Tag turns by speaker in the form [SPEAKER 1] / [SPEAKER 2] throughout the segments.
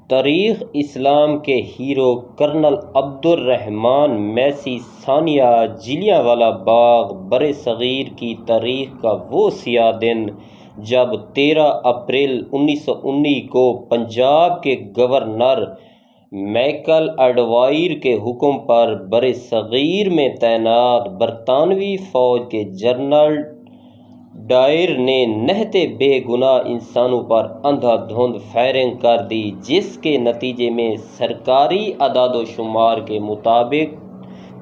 [SPEAKER 1] تاریخ اسلام کے hero colonel عبد الرحمن میسی ثانیہ جلیانوالہ باغ برصغیر کی تاریخ کا وہ سیاہ دن جب 13 اپریل 1919 کو پنجاب کے گورنر مائیکل اڈوائر کے حکم پر برصغیر میں تعینات برطانوی فوج کے جنرل ڈائر نے نہتے بے گناہ انسانوں پر اندھا دھند فائرنگ کر دی، جس کے نتیجے میں سرکاری اعداد و شمار کے مطابق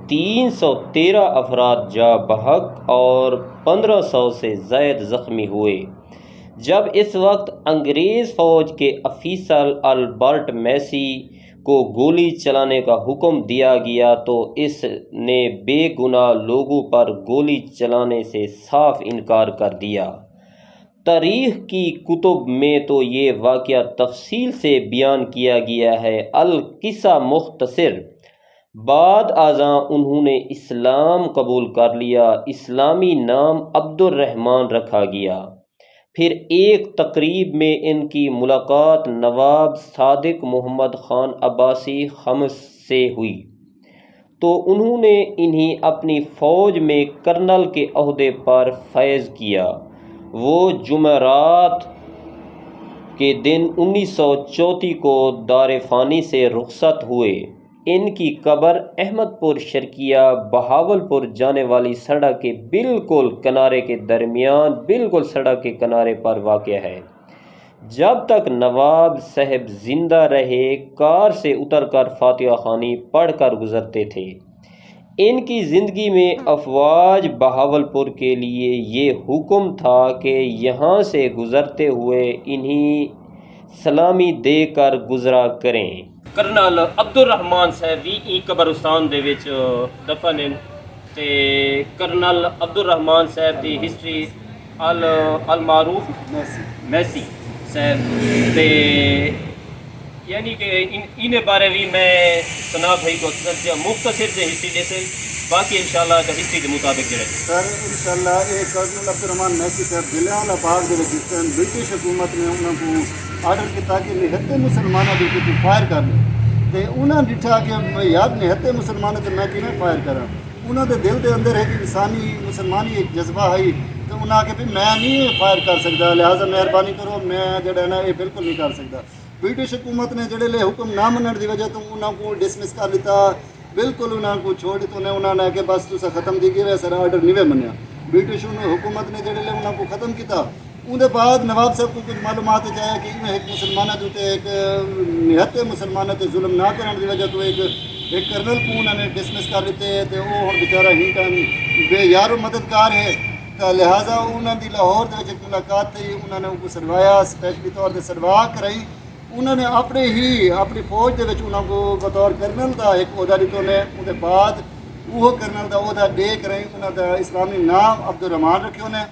[SPEAKER 1] 313 افراد جاں بحق اور 1500 سے زائد زخمی ہوئے۔ جب اس وقت انگریز فوج کے افیسر البرٹ میسی کو گولی چلانے کا حکم دیا گیا تو اس نے بے گناہ لوگوں پر گولی چلانے سے صاف انکار کر دیا۔ تاریخ کی کتب میں تو یہ واقعہ تفصیل سے بیان کیا گیا ہے۔ القصہ مختصر: بعد ازاں انہوں نے اسلام قبول کر لیا، اسلامی نام عبد الرحمن رکھا گیا۔ پھر ایک تقریب میں ان کی ملاقات نواب صادق محمد خان عباسی خمس سے ہوئی تو انہوں نے انہیں اپنی فوج میں کرنل کے عہدے پر فائز کیا۔ وہ جمعرات کے دن 1934 کو دار فانی سے رخصت ہوئے۔ ان کی قبر احمد پور شرقیہ بہاولپور جانے والی سڑک کے بالکل کنارے کے درمیان بالکل سڑک کے کنارے پر واقع ہے۔ جب تک نواب صاحب زندہ رہے کار سے اتر کر فاتحہ خوانی پڑھ کر گزرتے تھے۔ ان کی زندگی میں افواج بہاولپور کے لیے یہ حکم تھا کہ یہاں سے گزرتے ہوئے انہیں سلامی دے کر گزرا کریں۔ کرنل عبد الرحمن صاحب بھی قبرستان دے وچ دفن ہیں تے کرنل عبد الرحمن صاحب دی ہسٹری المعروف میسی صاحب تے یعنی کہ ان بارے بھی میں سنا بھائی کو مختصر سے ہسٹری دے سے باقی انشاءاللہ ہسٹری کے مطابق جڑے
[SPEAKER 2] سر انشاءاللہ یہ کرنل عبد الرحمن میسی صاحب جلیانوالہ باغ دے وچ برٹش حکومت نے انہوں کو آرڈر کیتا کہ نہتے مسلمانوں کے اوپر فائر کر لیں تے انہاں ڈٹھا کہ یار نہتے مسلمانوں تے میں کیویں فائر کراں۔ انہاں دے دل دے اندر ایک انسانی مسلمانی ایک جذبہ ہے تو انہاں کہ میں نہیں فائر کر سکتا، لہٰذا مہربانی کرو میں جڑا ہے نا یہ بالکل نہیں کر سکتا۔ برٹش حکومت نے جڑے لے حکم نہ منن دی وجہ تو انہاں کو ڈسمس کر دیتا، بالکل انہاں کو چھوڑ دیتا انہاں نے کہ بس تسا ختم دی گئے سر آرڈر نہیں منیا۔ برٹش حکومت نے جڑے لے انہاں کو ختم کیتا۔ ان دے بعد نواب صاحب کو کچھ معلومات چاہے کہ ایک مسلمانہ دوتے ایک نہتے مسلمانہ تے ظلم نہ کرنے دی وجہ تو ایک کرنل کو انہوں نے ڈسمس کر دیتے تے وہ ہن بیچارہ ہی ٹائم بے یار و مددگار ہے تو لہٰذا انہوں دی لاہور دے وچ ملاقات تھی، انہوں نے ان کو سروایا، اسپیشلی طور تے سروا کرائی۔ انہوں نے اپنی فوج دے وچ انہوں کو بطور کرنل دا ایک عہدہ دیتو نے، ان دے بعد وہ کرنل دا عہدہ دے کرائی انہوں دا اسلامی نام عبد الرحمن رکھے نے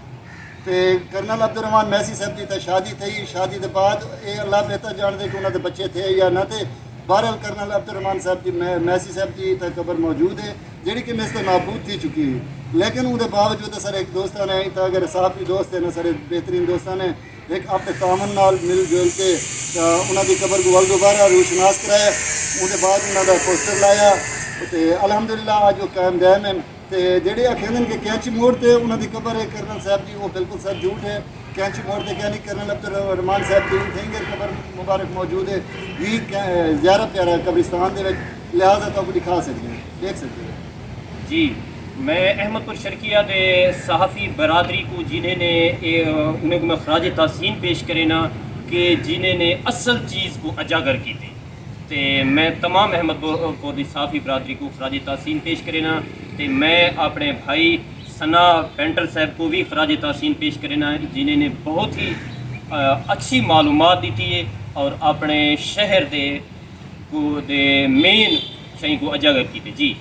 [SPEAKER 2] تے کرنل عبد الرحمن میسی صاحب دی تے شادی تھی، شادی دے بعد اے اللہ بہتر جان دے کہ انہوں دے بچے تھے یا نہ تھے۔ بہرحال کرنل عبد الرحمن صاحب دی میسی صاحب دی تے قبر موجود ہے جہی کہ نسل نابود تھی چکی ہے، لیکن ان دے باوجود سر ایک دوستان ہے اگر صحافی دوست ہے نا سر بہترین دوستان ہے ایک اپنے تعاون نال مل جل کے انہوں دی قبر کو ول دوبارہ روشناس کرایا، ان دے بعد انہوں دا پوسٹر لایا تے الحمدللہ آج وہ قائم دائم ہیں۔ تے جڑے آکھدے کہ کینچی موڑ تے انہوں دی قبر ہے کرنل صاحب دی، وہ بالکل سر جھوٹ ہے۔ کینچی موڑ تے کیا نہیں، کرنل عبد الرحمن صاحب دی تھینگر قبر مبارک موجود ہے، یہ زیارہ پیارا قبرستان دے وچ، لہٰذا تو آپ دکھا سکتے ہیں دیکھ سکتے ہیں۔
[SPEAKER 1] جی میں احمد پور شرقیہ دے صحافی برادری کو جنہیں نے انہیں کو میں خراج تحسین پیش کرے نا کہ جنہیں نے اصل چیز کو اجاگر کی تھی تے میں تمام احمد پور دی صحافی برادری کو خراج تحسین پیش کرے نا تے میں اپنے بھائی ثنا پینٹر صاحب کو بھی خراج تحسین پیش کرے نا جنہیں نے بہت ہی اچھی معلومات دیتی ہے اور اپنے شہر دے مین شہی کو اجاگر کی تھی۔ جی